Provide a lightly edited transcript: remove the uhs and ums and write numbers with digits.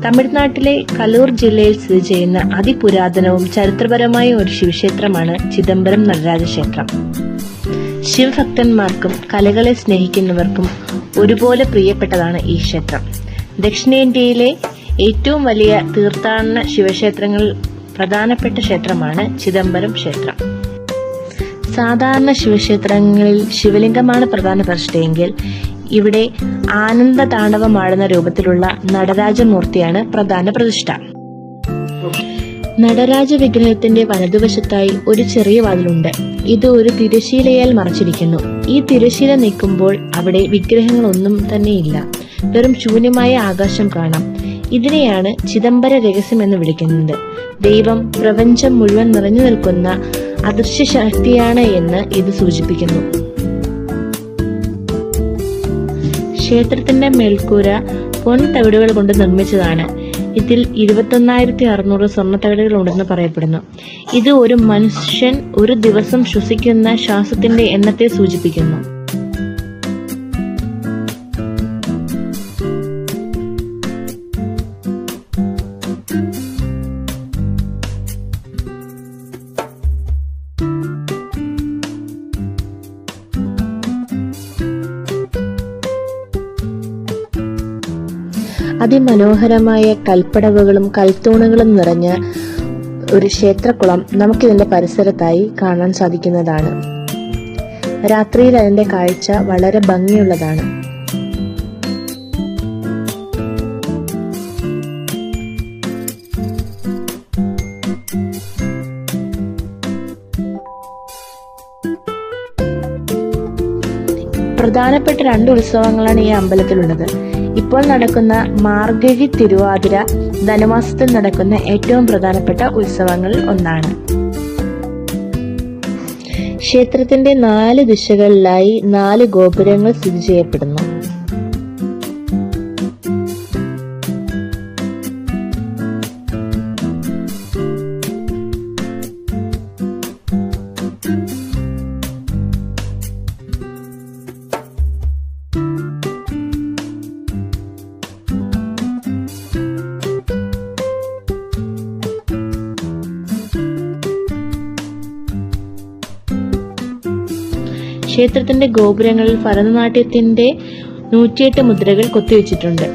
തമിഴ്നാട്ടിലെ കലൂർ ജില്ലയിൽ സ്ഥിതി ചെയ്യുന്ന അതിപുരാതനവും ചരിത്രപരമായ ഒരു ശിവക്ഷേത്രമാണ് ചിദംബരം നടരാജ ക്ഷേത്രം. ശിവഭക്തന്മാർക്കും കലകളെ സ്നേഹിക്കുന്നവർക്കും ഒരുപോലെ പ്രിയപ്പെട്ടതാണ് ഈ ക്ഷേത്രം. ദക്ഷിണേന്ത്യയിലെ ഏറ്റവും വലിയ തീർത്ഥാടന ശിവക്ഷേത്രങ്ങളിൽ പ്രധാനപ്പെട്ട ക്ഷേത്രമാണ് ചിദംബരം ക്ഷേത്രം. സാധാരണ ശിവക്ഷേത്രങ്ങളിൽ ശിവലിംഗമാണ് പ്രധാന പ്രതിഷ്ഠയെങ്കിൽ ഇവിടെ ആനന്ദ താണ്ഡവമാടുന്ന രൂപത്തിലുള്ള നടരാജമൂർത്തിയാണ് പ്രധാന പ്രതിഷ്ഠ. നടരാജ വിഗ്രഹത്തിന്റെ വലതുവശത്തായി ഒരു ചെറിയ വാതിലുണ്ട്. ഇത് ഒരു തിരശീലയാൽ മറച്ചിരിക്കുന്നു. ഈ തിരശീല നീക്കുമ്പോൾ അവിടെ വിഗ്രഹങ്ങളൊന്നും തന്നെയില്ല. വെറും ശൂന്യമായ ആകാശം കാണാം. ഇതിനെയാണ് ചിദംബര രഹസ്യം എന്ന് വിളിക്കുന്നത്. ദൈവം പ്രപഞ്ചം മുഴുവൻ നിറഞ്ഞു നിൽക്കുന്ന അദൃശ്യ ശക്തിയാണ് എന്ന് ഇത് സൂചിപ്പിക്കുന്നു. ക്ഷേത്രത്തിന്റെ മേൽക്കൂര പൊൻതകിടുകൾ കൊണ്ട് നിർമ്മിച്ചതാണ്. ഇതിൽ 21,600 സ്വർണ്ണത്തകിടുകൾ ഉണ്ടെന്ന് പറയപ്പെടുന്നു. ഇത് ഒരു മനുഷ്യൻ ഒരു ദിവസം ശ്വസിക്കുന്ന ശ്വാസത്തിന്റെ എണ്ണത്തെ സൂചിപ്പിക്കുന്നു. അതിമനോഹരമായ കൽപ്പടവുകളും കൽത്തൂണുകളും നിറഞ്ഞ ഒരു ക്ഷേത്രക്കുളം നമുക്കിതിന്റെ പരിസരത്തായി കാണാൻ സാധിക്കുന്നതാണ്. രാത്രിയിൽ അതിന്റെ കാഴ്ച വളരെ ഭംഗിയുള്ളതാണ്. പ്രധാനപ്പെട്ട 2 ഉത്സവങ്ങളാണ് ഈ അമ്പലത്തിലുള്ളത്. ഇപ്പോൾ നടക്കുന്ന മാർഗഴി തിരുവാതിര ധനുമാസത്തിൽ നടക്കുന്ന ഏറ്റവും പ്രധാനപ്പെട്ട ഉത്സവങ്ങളിൽ ഒന്നാണ്. ക്ഷേത്രത്തിന്റെ 4 ദിശകളിലായി 4 ഗോപുരങ്ങൾ സ്ഥിതി ചെയ്യപ്പെടുന്നു. ക്ഷേത്രത്തിന്റെ ഗോപുരങ്ങളിൽ ഭരതനാട്യത്തിന്റെ 108 മുദ്രകൾ കൊത്തിവെച്ചിട്ടുണ്ട്.